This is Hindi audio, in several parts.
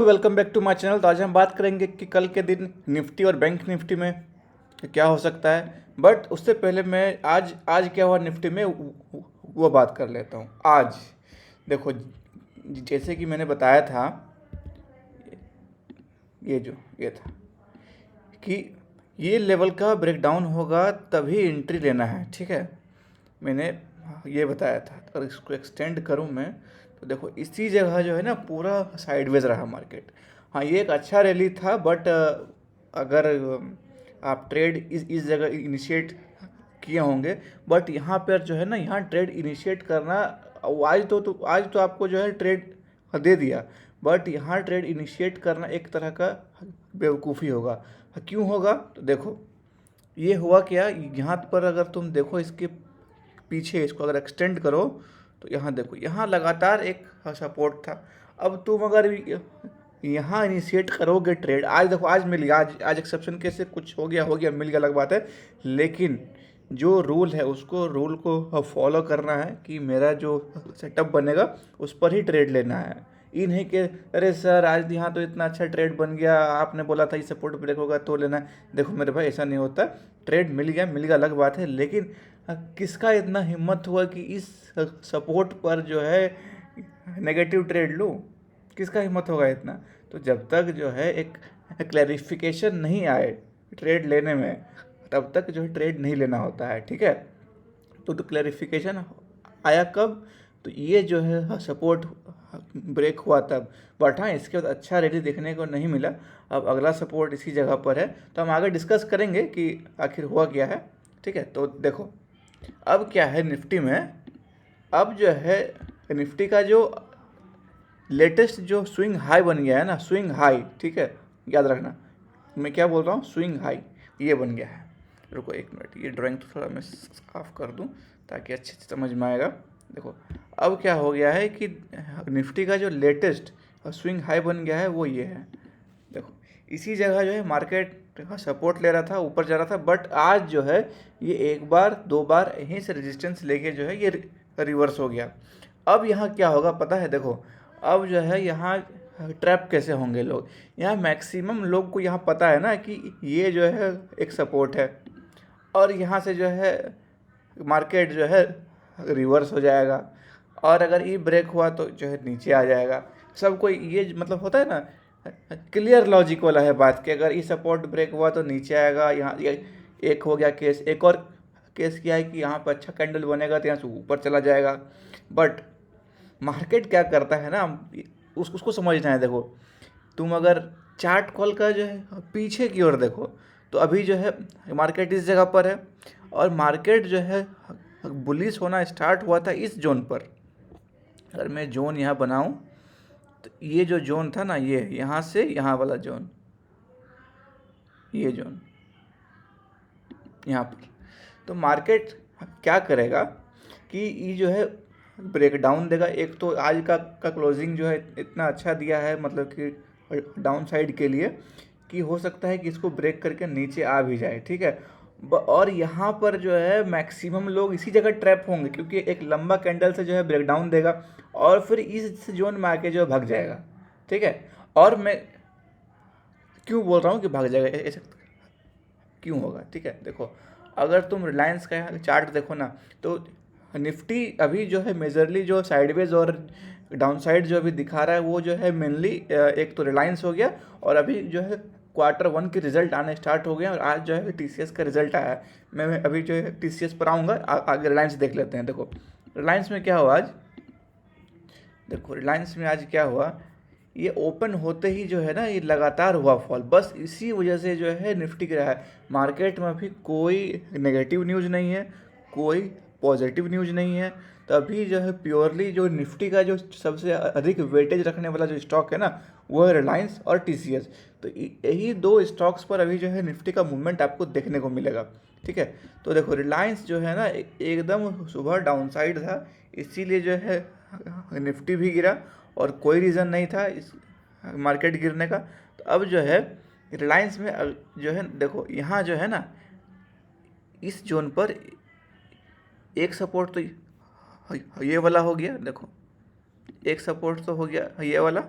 Welcome back to my channel. तो आज हम बात करेंगे कि कल के दिन निफ्टी और बैंक निफ्टी में क्या हो सकता है। बट उससे पहले मैं आज आज क्या हुआ निफ्टी में वो बात कर लेता हूँ। आज देखो, जैसे कि मैंने बताया था, ये था कि ये लेवल का ब्रेकडाउन होगा तभी एंट्री लेना है। ठीक है, मैंने ये बताया था। अगर इसको एक्सटेंड करूँ मैं तो देखो इसी जगह जो है ना पूरा साइडवेज रहा मार्केट। हाँ, ये एक अच्छा रैली था, बट अगर आप ट्रेड इस जगह इनिशिएट किए होंगे, बट यहाँ पर जो है ना, यहाँ ट्रेड इनिशिएट करना आज तो आपको जो है ट्रेड दे दिया, बट यहाँ ट्रेड इनिशिएट करना एक तरह का बेवकूफ़ी होगा। क्यों होगा? तो देखो ये हुआ क्या, यहाँ पर अगर तुम देखो इसके पीछे, इसको अगर एक्सटेंड करो तो यहाँ देखो, यहाँ लगातार एक सपोर्ट था। अब तुम अगर यहाँ इनिशिएट करोगे ट्रेड, आज देखो आज मिल गया, आज एक्सेप्शन कैसे कुछ हो गया मिल गया, अलग बात है। लेकिन जो रूल है उसको रूल को फॉलो करना है कि मेरा जो सेटअप बनेगा उस पर ही ट्रेड लेना है। ये नहीं कि अरे सर आज यहाँ तो इतना अच्छा ट्रेड बन गया, आपने बोला था ये सपोर्ट ब्रेक होगा तो लेना है। देखो मेरे भाई, ऐसा नहीं होता। ट्रेड मिल गया अलग बात है, लेकिन किसका इतना हिम्मत हुआ कि इस सपोर्ट पर जो है नेगेटिव ट्रेड लूँ? किसका हिम्मत होगा इतना? तो जब तक जो है एक क्लैरिफिकेशन नहीं आए ट्रेड लेने में, तब तक जो है ट्रेड नहीं लेना होता है। ठीक है, तो क्लैरिफिकेशन आया कब? तो ये जो है सपोर्ट ब्रेक हुआ तब। बट हाँ, इसके बाद अच्छा रैली देखने को नहीं मिला। अब अगला सपोर्ट इसी जगह पर है, तो हम आगे डिस्कस करेंगे कि आखिर हुआ क्या है। ठीक है, तो देखो अब क्या है निफ्टी में। अब जो है निफ्टी का जो लेटेस्ट जो स्विंग हाई बन गया है ना, स्विंग हाई, ठीक है, याद रखना मैं क्या बोल रहा हूँ, स्विंग हाई ये बन गया है। रुको एक मिनट, ये ड्राइंग तो थोड़ा मैं साफ कर दूँ ताकि अच्छे से समझ में आएगा। देखो अब क्या हो गया है कि निफ्टी का जो लेटेस्ट स्विंग हाई बन गया है वो ये है। देखो इसी जगह जो है मार्केट सपोर्ट ले रहा था, ऊपर जा रहा था, बट आज जो है ये एक बार दो बार यहीं से रेजिस्टेंस लेके जो है ये रिवर्स हो गया। अब यहाँ क्या होगा पता है? देखो अब जो है यहाँ ट्रैप कैसे होंगे लोग। यहाँ मैक्सिमम लोग को यहाँ पता है ना कि ये जो है एक सपोर्ट है, और यहाँ से जो है मार्केट जो है रिवर्स हो जाएगा, और अगर ई ब्रेक हुआ तो जो है नीचे आ जाएगा। सबको ये मतलब होता है ना, क्लियर लॉजिक वाला है बात कि अगर ई सपोर्ट ब्रेक हुआ तो नीचे आएगा। यहाँ एक हो गया केस, एक और केस क्या है कि यहाँ पर अच्छा कैंडल बनेगा तो यहाँ से ऊपर चला जाएगा। बट मार्केट क्या करता है ना, उसको समझना है। देखो तुम अगर चार्ट कॉल का जो है पीछे की ओर देखो, तो अभी जो है मार्केट इस जगह पर है, और मार्केट जो है बुलिश होना स्टार्ट हुआ था इस जोन पर। अगर मैं जोन यहाँ बनाऊँ तो ये जो जोन था ना, ये यहाँ से यहाँ वाला जोन, ये जोन यहाँ पर, तो मार्केट क्या करेगा कि ये जो है ब्रेक डाउन देगा। एक तो आज का क्लोजिंग जो है इतना अच्छा दिया है, मतलब कि डाउन साइड के लिए, कि हो सकता है कि इसको ब्रेक करके नीचे आ भी जाए। ठीक है, और यहाँ पर जो है मैक्सिमम लोग इसी जगह ट्रैप होंगे, क्योंकि एक लंबा कैंडल से जो है ब्रेक डाउन देगा और फिर इस जोन में आके जो है भाग जाएगा। ठीक है, और मैं क्यों बोल रहा हूँ कि भाग जाएगा, ऐसे क्यों होगा? ठीक है, देखो अगर तुम रिलायंस का यहाँ चार्ट देखो ना, तो निफ्टी अभी जो है मेजरली जो साइडवेज और डाउन साइड जो अभी दिखा रहा है वो जो है मेनली एक तो रिलायंस हो गया, और अभी जो है Q1 के रिजल्ट आने स्टार्ट हो गए, और आज जो है TCS का रिजल्ट आया है। मैं अभी जो है TCS पर आऊँगा, आगे रिलायंस देख लेते हैं। देखो रिलायंस में क्या हुआ आज, देखो रिलायंस में आज क्या हुआ, ये ओपन होते ही जो है ना ये लगातार हुआ फॉल, बस इसी वजह से जो है निफ्टी गिरा है। मार्केट में अभी कोई नेगेटिव न्यूज़ नहीं है, कोई पॉजिटिव न्यूज़ नहीं है। तो अभी जो है प्योरली जो निफ्टी का जो सबसे अधिक वेटेज रखने वाला जो स्टॉक है ना, वो है रिलायंस और TCS। तो यही दो स्टॉक्स पर अभी जो है निफ्टी का मूवमेंट आपको देखने को मिलेगा। ठीक है, तो देखो रिलायंस जो है ना एकदम सुबह डाउन साइड था, इसीलिए जो है निफ्टी भी गिरा, और कोई रीज़न नहीं था इस मार्केट गिरने का। तो अब जो है रिलायंस में जो है देखो यहाँ जो है ना, इस जोन पर एक सपोर्ट तो ये वाला हो गया। देखो एक सपोर्ट तो हो गया ये वाला,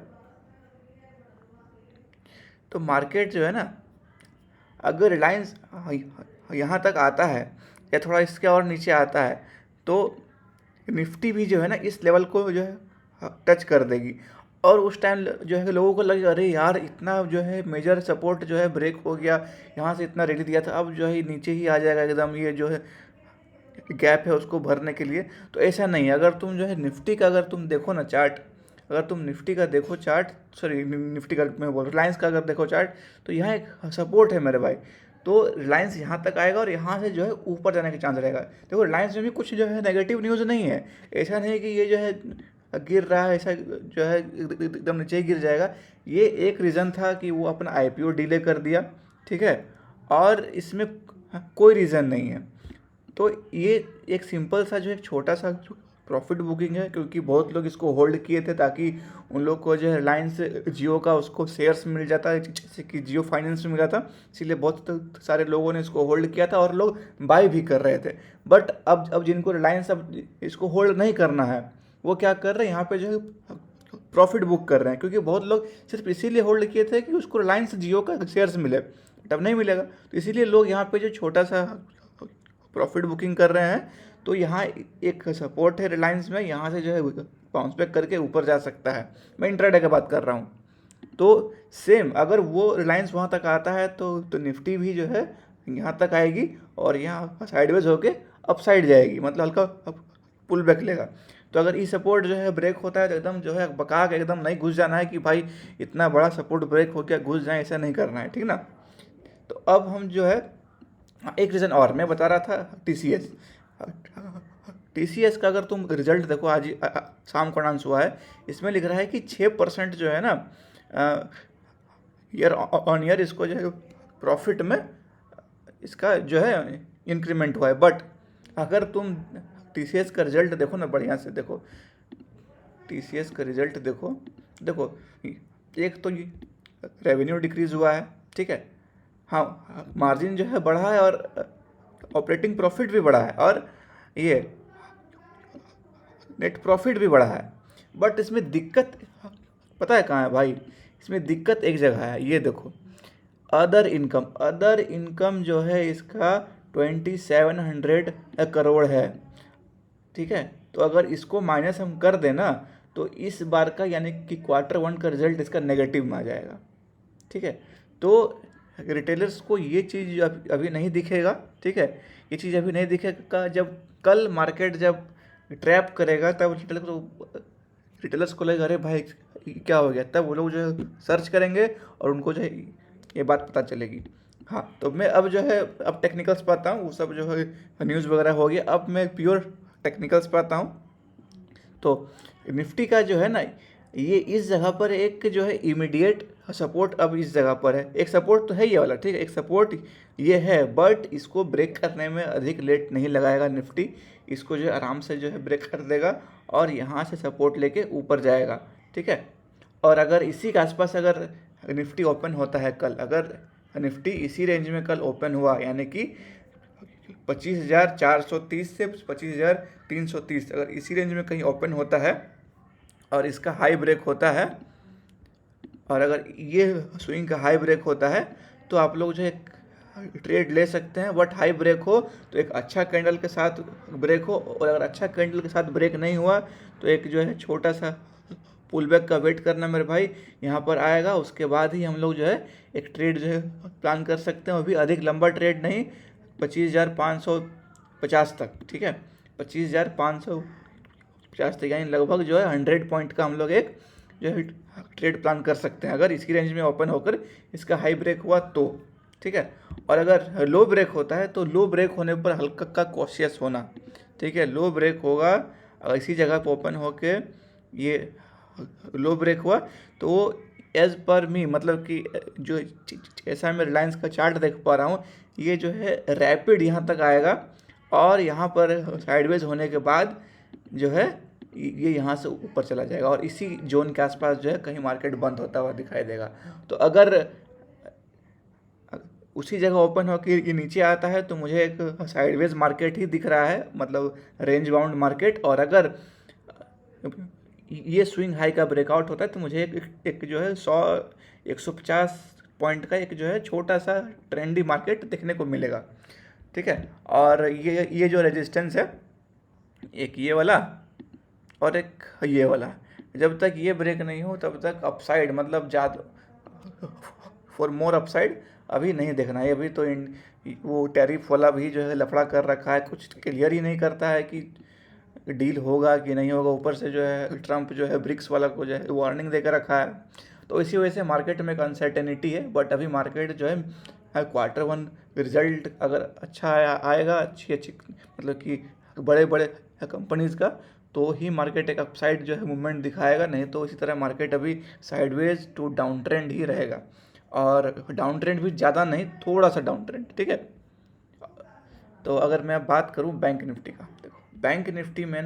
तो मार्केट जो है ना, अगर रिलायंस यहाँ तक आता है या थोड़ा इसके और नीचे आता है तो निफ्टी भी जो है ना इस लेवल को जो है टच कर देगी। और उस टाइम जो है लोगों को लगे अरे यार इतना जो है मेजर सपोर्ट जो है ब्रेक हो गया, यहाँ से इतना रैली दिया था, अब जो है नीचे ही आ जाएगा एकदम, ये जो है गैप है उसको भरने के लिए। तो ऐसा नहीं है। अगर तुम जो है निफ्टी का अगर तुम देखो ना चार्ट, अगर तुम निफ्टी का देखो चार्ट, सॉरी निफ्टी का मैं बोल रिलायंस का अगर देखो चार्ट, तो यहाँ एक सपोर्ट है मेरे भाई। तो रिलायंस यहाँ तक आएगा और यहाँ से जो है ऊपर जाने का चांस रहेगा। देखो रिलायंस में भी कुछ जो है नेगेटिव न्यूज़ नहीं है, ऐसा नहीं है कि ये जो है गिर रहा है, ऐसा जो है एकदम नीचे ही गिर जाएगा। ये एक रीज़न था कि वो अपना आईपीओ डिले कर दिया, ठीक है, और इसमें कोई रीज़न नहीं है। तो ये एक सिंपल सा जो एक छोटा सा प्रॉफिट बुकिंग है, क्योंकि बहुत लोग इसको होल्ड किए थे ताकि उन लोग को जो है रिलायंस जियो का उसको शेयर्स मिल जाता है, जैसे कि जियो फाइनेंस में मिला था, इसीलिए बहुत सारे लोगों ने इसको होल्ड किया था और लोग बाय भी कर रहे थे। बट अब जिनको रिलायंस अब इसको होल्ड नहीं करना है, वो क्या कर रहे हैं, यहाँ पे जो है प्रॉफिट बुक कर रहे हैं, क्योंकि बहुत लोग सिर्फ इसीलिए होल्ड किए थे कि उसको रिलायंस जियो का शेयर्स मिले, तब नहीं मिलेगा, तो इसीलिए लोग यहाँ पे जो छोटा सा प्रॉफिट बुकिंग कर रहे हैं। तो यहाँ एक सपोर्ट है रिलायंस में, यहाँ से जो है बाउंस बैक करके ऊपर जा सकता है। मैं इंट्राडे की बात कर रहा हूँ। तो सेम अगर वो रिलायंस वहाँ तक आता है तो निफ्टी भी जो है यहाँ तक आएगी और यहाँ साइडवेज होके अप साइड जाएगी, मतलब हल्का पुल बैक लेगा। तो अगर ये सपोर्ट जो है ब्रेक होता है तो एकदम जो है बका के एकदम नहीं घुस जाना है कि भाई इतना बड़ा सपोर्ट ब्रेक हो गया घुस जाए, ऐसा नहीं करना है, ठीक ना। तो अब हम जो है एक रीज़न और मैं बता रहा था, टीसीएस। टीसीएस का अगर तुम रिजल्ट देखो, आज शाम को अनाउंस हुआ है, इसमें लिख रहा है कि 6% जो है ना ईयर ऑन ईयर इसको जो है प्रॉफिट में इसका जो है इंक्रीमेंट हुआ है। बट अगर तुम टीसीएस का रिजल्ट देखो ना, बढ़िया से देखो टीसीएस का रिजल्ट देखो, देखो एक तो रेवेन्यू डिक्रीज़ हुआ है, ठीक है, हाँ मार्जिन जो है बढ़ा है और ऑपरेटिंग प्रॉफिट भी बढ़ा है और ये नेट प्रॉफिट भी बढ़ा है। बट इसमें दिक्कत पता है कहाँ है भाई, इसमें दिक्कत एक जगह है, ये देखो अदर इनकम। अदर इनकम जो है इसका 2700 करोड़ है, ठीक है। तो अगर इसको माइनस हम कर देना तो इस बार का यानी कि Q1 का रिजल्ट इसका नेगेटिव में आ जाएगा, ठीक है। तो रिटेलर्स को ये चीज़ अभी नहीं दिखेगा, ठीक है, ये चीज़ अभी नहीं दिखेगा। जब कल मार्केट जब ट्रैप करेगा तब रिटेलर्स को लगेगा अरे भाई क्या हो गया, तब वो लोग जो है सर्च करेंगे और उनको जो है ये बात पता चलेगी। हाँ तो मैं अब जो है अब टेक्निकल्स पे आता हूँ, वो सब जो है न्यूज़ वगैरह हो गया, अब मैं प्योर टेक्निकल्स पे आता हूँ। तो निफ्टी का जो है ना ये इस जगह पर एक जो है इमीडिएट सपोर्ट अब इस जगह पर है, एक सपोर्ट तो है ये वाला, ठीक है, एक सपोर्ट ये है, बट इसको ब्रेक करने में अधिक लेट नहीं लगाएगा निफ्टी, इसको जो है आराम से जो है ब्रेक कर देगा और यहाँ से सपोर्ट लेके ऊपर जाएगा, ठीक है। और अगर इसी के आसपास अगर निफ्टी ओपन होता है कल, अगर निफ्टी इसी रेंज में कल ओपन हुआ यानी कि 25,430 से 25,330, अगर इसी रेंज में कहीं ओपन होता है और इसका हाई ब्रेक होता है, और अगर ये स्विंग का हाई ब्रेक होता है तो आप लोग जो है ट्रेड ले सकते हैं। बट हाई ब्रेक हो तो एक अच्छा कैंडल के साथ ब्रेक हो, और अगर अच्छा कैंडल के साथ ब्रेक नहीं हुआ तो एक जो है छोटा सा पुल बैक का वेट करना मेरे भाई, यहाँ पर आएगा उसके बाद ही हम लोग जो है एक ट्रेड जो है प्लान कर सकते हैं, वो भी अधिक लंबा ट्रेड नहीं, 25,550 तक, ठीक है, 25,550 तक, यानी लगभग जो है 100 पॉइंट का हम लोग एक जो है ट्रेड प्लान कर सकते हैं अगर इसी रेंज में ओपन होकर इसका हाई ब्रेक हुआ तो, ठीक है। और अगर लो ब्रेक होता है तो लो ब्रेक होने पर हल्का का कॉशियस होना, ठीक है, लो ब्रेक होगा अगर इसी जगह पर ओपन होके ये लो ब्रेक हुआ तो एज़ पर मी, मतलब कि जो ऐसा मैं रिलायंस का चार्ट देख पा रहा हूँ, ये जो है रैपिड यहाँ तक आएगा और यहाँ पर साइडवेज होने के बाद जो है ये यहाँ से ऊपर चला जाएगा और इसी जोन के आसपास जो है कहीं मार्केट बंद होता हुआ दिखाई देगा। तो अगर उसी जगह ओपन होकर ये नीचे आता है तो मुझे एक साइडवेज मार्केट ही दिख रहा है, मतलब रेंज बाउंड मार्केट। और अगर ये स्विंग हाई का ब्रेकआउट होता है तो मुझे एक जो है 100-150 पॉइंट का एक जो है छोटा सा ट्रेंडी मार्केट देखने को मिलेगा, ठीक है। और ये जो रेजिस्टेंस है, एक ये वाला और एक ये वाला, जब तक ये ब्रेक नहीं हो तब तक अपसाइड मतलब ज़्यादा फॉर मोर अपसाइड अभी नहीं देखना है। अभी तो वो टैरिफ वाला भी जो है लफड़ा कर रखा है, कुछ क्लियर ही नहीं करता है कि डील होगा कि नहीं होगा। ऊपर से जो है ट्रम्प जो है ब्रिक्स वाला को जो है वार्निंग देकर रखा है, तो इसी वजह से मार्केट में एक अनसर्टेनिटी है। बट अभी मार्केट जो है Q1 रिजल्ट अगर अच्छा आएगा, अच्छी मतलब कि बड़े बड़े कंपनीज़ का, तो ही मार्केट एक अपसाइड जो है मूवमेंट दिखाएगा, नहीं तो इसी तरह मार्केट अभी साइडवेज टू डाउन ट्रेंड ही रहेगा। और डाउन ट्रेंड भी ज़्यादा नहीं, थोड़ा सा डाउन ट्रेंड, ठीक है। तो अगर मैं बात करूं बैंक निफ्टी का, देखो बैंक निफ्टी में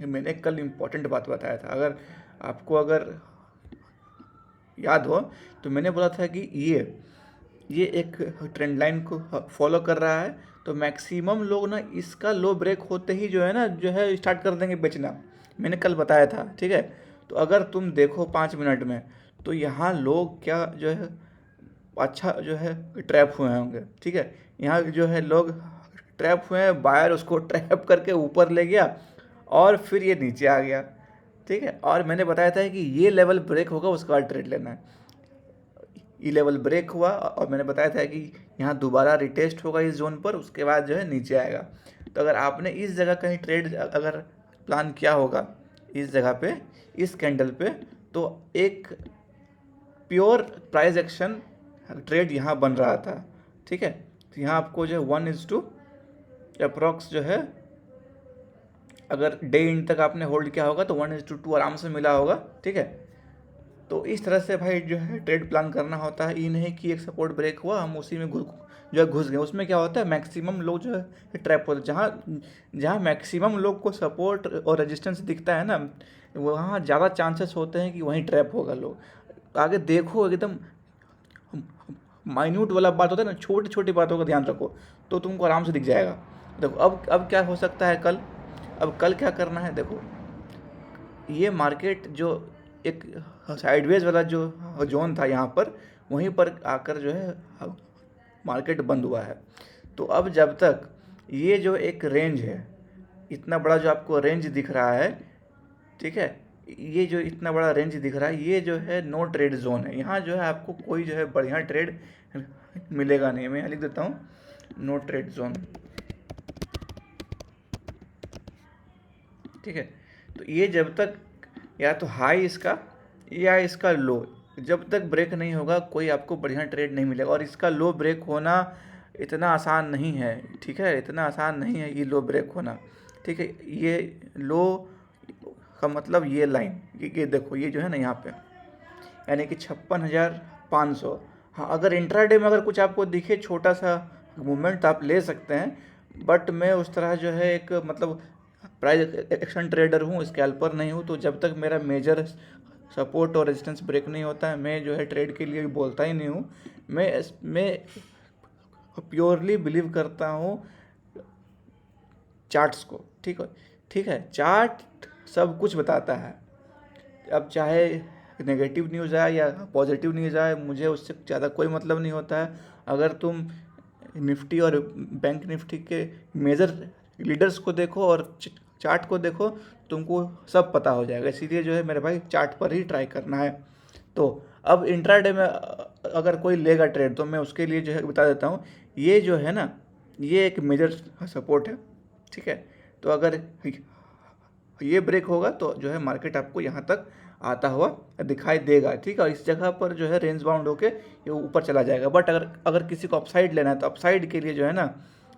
मैंने कल इम्पोर्टेंट बात बताया था, अगर याद हो तो मैंने बोला था कि ये एक ट्रेंड लाइन को फॉलो कर रहा है, तो मैक्सिमम लोग ना इसका लो ब्रेक होते ही जो है ना जो है स्टार्ट कर देंगे बेचना, मैंने कल बताया था, ठीक है। तो अगर तुम देखो 5 मिनट में, तो यहाँ लोग क्या जो है अच्छा जो है ट्रैप हुए होंगे, ठीक है। यहाँ जो है लोग ट्रैप हुए हैं, बायर उसको ट्रैप करके ऊपर ले गया और फिर ये नीचे आ गया, ठीक है। और मैंने बताया था कि ये लेवल ब्रेक होगा उसके बाद ट्रेड लेना है। ये लेवल ब्रेक हुआ और मैंने बताया था कि यहाँ दोबारा रिटेस्ट होगा इस जोन पर, उसके बाद जो है नीचे आएगा। तो अगर आपने इस जगह कहीं ट्रेड अगर प्लान किया होगा इस जगह पे, इस कैंडल पे, तो एक प्योर प्राइस एक्शन ट्रेड यहाँ बन रहा था, ठीक है। तो यहाँ आपको जो है 1:2 अप्रॉक्स जो है, अगर डे एंड तक आपने होल्ड किया होगा तो 1:2 आराम से मिला होगा, ठीक है। तो इस तरह से भाई जो है ट्रेड प्लान करना होता है। ये नहीं कि एक सपोर्ट ब्रेक हुआ हम उसी में घुस गए। उसमें क्या होता है, मैक्सिमम लोग जो है ट्रैप होते हैं। जहाँ मैक्सिमम लोग को सपोर्ट और रेजिस्टेंस दिखता है ना, वहाँ ज़्यादा चांसेस होते हैं कि वहीं ट्रैप होगा। लोग आगे देखो, एकदम माइन्यूट वाला बात होता है ना, छोटी छोटी बातों का ध्यान रखो तो तुमको आराम से दिख जाएगा। देखो अब क्या हो सकता है कल, अब कल क्या करना है, देखो ये मार्केट जो एक साइडवेज वाला जो जोन था यहाँ पर, वहीं पर आकर जो है मार्केट बंद हुआ है। तो अब जब तक ये जो एक रेंज है, इतना बड़ा जो आपको रेंज दिख रहा है, ठीक है, ये जो इतना बड़ा रेंज दिख रहा है, ये जो है नो ट्रेड जोन है। यहाँ जो है आपको कोई जो है बढ़िया ट्रेड मिलेगा नहीं। मैं यहाँ लिख देता हूँ नो ट्रेड जोन, ठीक है। तो ये जब तक या तो हाई इसका या इसका लो जब तक ब्रेक नहीं होगा, कोई आपको बढ़िया ट्रेड नहीं मिलेगा। और इसका लो ब्रेक होना इतना आसान नहीं है, ठीक है, इतना आसान नहीं है ये लो ब्रेक होना, ठीक है। ये लो का मतलब ये लाइन, ये देखो, ये जो है ना यहाँ पे, यानी कि 56,500। हाँ, अगर इंट्राडे में अगर कुछ आपको दिखे छोटा सा मूवमेंट तो आप ले सकते हैं, बट मैं उस तरह जो है एक मतलब प्राइस एक्शन ट्रेडर हूँ, स्कैल्पर नहीं हूँ। तो जब तक मेरा मेजर सपोर्ट और रेजिस्टेंस ब्रेक नहीं होता है, मैं जो है ट्रेड के लिए बोलता ही नहीं हूँ। मैं प्योरली बिलीव करता हूँ चार्ट्स को, ठीक है। चार्ट सब कुछ बताता है। अब चाहे नेगेटिव न्यूज़ आए या पॉजिटिव न्यूज़ आए, मुझे उससे ज़्यादा कोई मतलब नहीं होता है। अगर तुम निफ्टी और बैंक निफ्टी के मेजर लीडर्स को देखो और चार्ट को देखो, तुमको सब पता हो जाएगा। इसीलिए जो है मेरे भाई चार्ट पर ही ट्राई करना है। तो अब इंट्राडे में अगर कोई लेगा ट्रेड, तो मैं उसके लिए जो है बता देता हूँ, ये जो है ना, ये एक मेजर सपोर्ट है, ठीक है। तो अगर ये ब्रेक होगा तो जो है मार्केट आपको यहाँ तक आता हुआ दिखाई देगा, ठीक है। और इस जगह पर जो है रेंज बाउंड होके ये ऊपर चला जाएगा। बट अगर किसी को अपसाइड लेना है, तो अपसाइड के लिए जो है ना,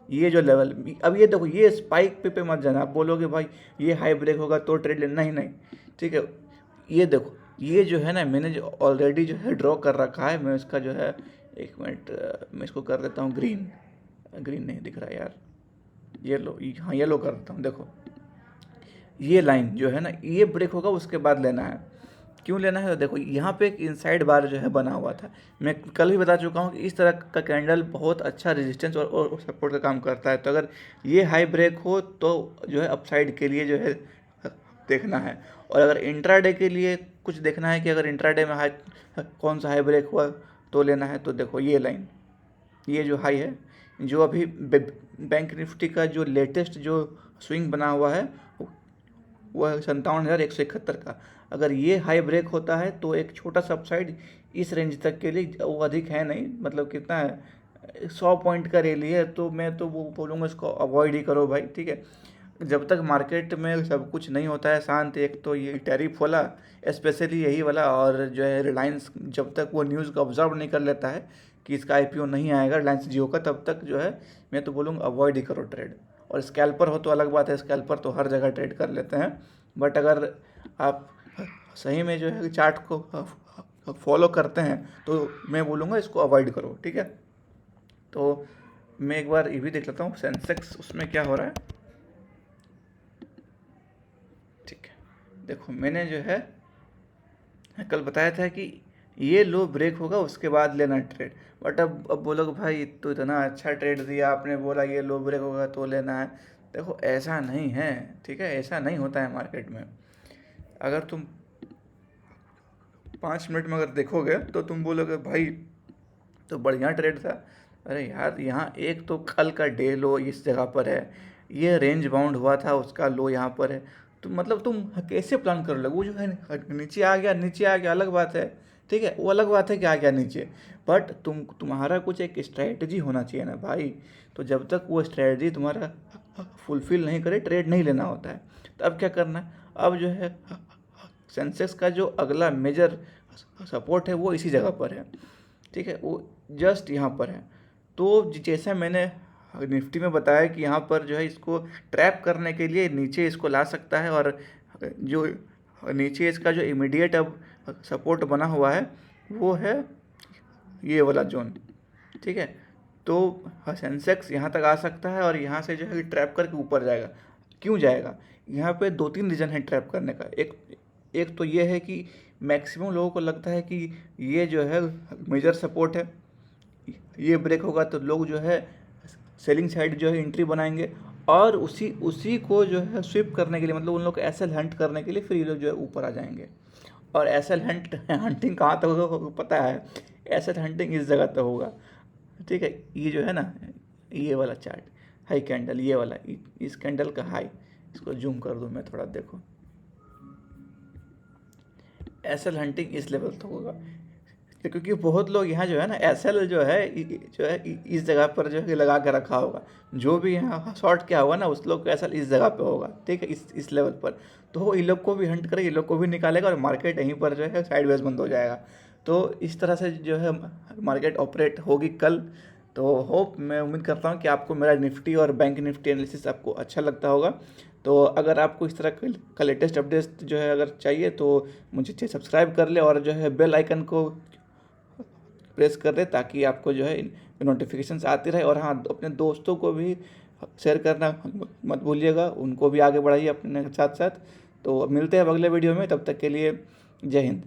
ये जो लेवल, अब ये देखो, ये स्पाइक पे मत जाना। आप बोलोगे भाई ये हाई ब्रेक होगा तो ट्रेड लेना, ही नहीं, ठीक है। ये देखो, ये जो है ना, मैंने जो ऑलरेडी जो है ड्रॉ कर रखा है। मैं इसका जो है, एक मिनट, मैं इसको कर देता हूँ ग्रीन नहीं दिख रहा यार, येलो, हाँ येलो कर देता हूँ। देखो ये लाइन जो है ना, ये ब्रेक होगा उसके बाद लेना है। क्यों लेना है, तो देखो यहाँ पे एक इनसाइड बार जो है बना हुआ था। मैं कल भी बता चुका हूँ कि इस तरह का कैंडल बहुत अच्छा रेजिस्टेंस और सपोर्ट का काम करता है। तो अगर ये हाई ब्रेक हो तो जो है अपसाइड के लिए जो है देखना है। और अगर इंट्राडे के लिए कुछ देखना है कि अगर इंट्राडे में हाई कौन सा हाई ब्रेक हुआ तो लेना है। तो देखो ये लाइन, ये जो हाई है, जो अभी बैंक निफ्टी का जो लेटेस्ट जो स्विंग बना हुआ है वो है 57,171 का। अगर ये हाई ब्रेक होता है तो एक छोटा सा अपसाइड इस रेंज तक के लिए, वो अधिक है नहीं, मतलब कितना है, 100 पॉइंट का रैली है, तो मैं तो वो बोलूँगा इसको अवॉइड ही करो भाई, ठीक है। जब तक मार्केट में सब कुछ नहीं होता है शांत, एक तो ये टैरिफ वाला, स्पेशली यही वाला, और जो है रिलायंस, जब तक वो न्यूज़ को ऑब्जर्व नहीं कर लेता है कि इसका आईपीओ नहीं आएगा रिलायंस जियो का, तब तक जो है मैं तो बोलूँगा अवॉइड ही करो ट्रेड। और स्कैल्पर हो तो अलग बात है, स्कैल्पर तो हर जगह ट्रेड कर लेते हैं, बट अगर आप सही में जो है चार्ट को फॉलो करते हैं तो मैं बोलूँगा इसको अवॉइड करो, ठीक है। तो मैं एक बार ये भी देख लेता हूँ सेंसेक्स उसमें क्या हो रहा है, ठीक है। देखो मैंने जो है कल बताया था कि ये लो ब्रेक होगा उसके बाद लेना ट्रेड, बट अब बोलोगे भाई तो इतना अच्छा ट्रेड दिया आपने, बोला ये लो ब्रेक होगा तो लेना है। देखो ऐसा नहीं है, ठीक है, ऐसा नहीं होता है मार्केट में। अगर तुम 5 मिनट में अगर देखोगे तो तुम बोलोगे भाई तो बढ़िया ट्रेड था। अरे यार यहाँ एक तो कल का डे लो इस जगह पर है, ये रेंज बाउंड हुआ था उसका लो यहाँ पर है, तो मतलब तुम कैसे प्लान कर लोगे? वो जो है नीचे आ गया, नीचे आ गया अलग बात है, ठीक है, वो अलग बात है कि आ गया नीचे, बट तुम्हारा कुछ एक स्ट्रैटेजी होना चाहिए ना भाई। तो जब तक वो स्ट्रैटेजी तुम्हारा फुलफिल नहीं करे ट्रेड नहीं लेना होता है। तो अब क्या करना है, अब जो है सेंसेक्स का जो अगला मेजर सपोर्ट है वो इसी जगह पर है, ठीक है, वो जस्ट यहाँ पर है। तो जैसा मैंने निफ्टी में बताया कि यहाँ पर जो है इसको ट्रैप करने के लिए नीचे इसको ला सकता है, और जो नीचे इसका जो इमीडिएट अब सपोर्ट बना हुआ है वो है ये वाला जोन, ठीक है। तो सेंसेक्स यहाँ तक आ सकता है और यहाँ से जो है ट्रैप करके ऊपर जाएगा। क्यों जाएगा? यहाँ पे 2-3 रीज़न है ट्रैप करने का। एक तो ये है कि मैक्सिमम लोगों को लगता है कि ये जो है मेजर सपोर्ट है, ये ब्रेक होगा तो लोग जो है सेलिंग साइड जो है एंट्री बनाएंगे, और उसी को जो है स्विप करने के लिए, मतलब उन लोग को एसएल हंट करने के लिए फिर ये लोग जो है ऊपर आ जाएंगे। और एसएल हंटिंग कहाँ तक होगा पता है? एसएल हंटिंग इस जगह तक होगा, ठीक है। ये जो है ना, ये वाला चार्ट हाई कैंडल, ये वाला, इस कैंडल का हाई, इसको जूम कर दूँ मैं थोड़ा, देखो एसएल हंटिंग इस लेवल तक होगा, क्योंकि बहुत लोग यहाँ जो है ना एसएल जो है इस जगह पर जो है लगा के रखा होगा, जो भी यहाँ शॉर्ट किया होगा ना उस लोग का एसएल इस जगह पे होगा, ठीक है, इस लेवल पर। तो इन लोग को भी हंट करेगा, इन लोग को भी निकालेगा, और मार्केट यहीं पर जो है साइडवेज बंद हो जाएगा। तो इस तरह से जो है मार्केट ऑपरेट होगी कल। तो होप, मैं उम्मीद करता हूँ कि आपको मेरा निफ्टी और बैंक निफ्टी एनालिसिस आपको अच्छा लगता होगा। तो अगर आपको इस तरह का लेटेस्ट अपडेट जो है अगर चाहिए तो मुझे सब्सक्राइब कर ले, और जो है बेल आइकन को प्रेस कर दे, ताकि आपको जो है नोटिफिकेशंस आती रहे। और हाँ, अपने दोस्तों को भी शेयर करना मत भूलिएगा, उनको भी आगे बढ़ाइए अपने साथ साथ। तो मिलते हैं अगले वीडियो में, तब तक के लिए जय हिंद।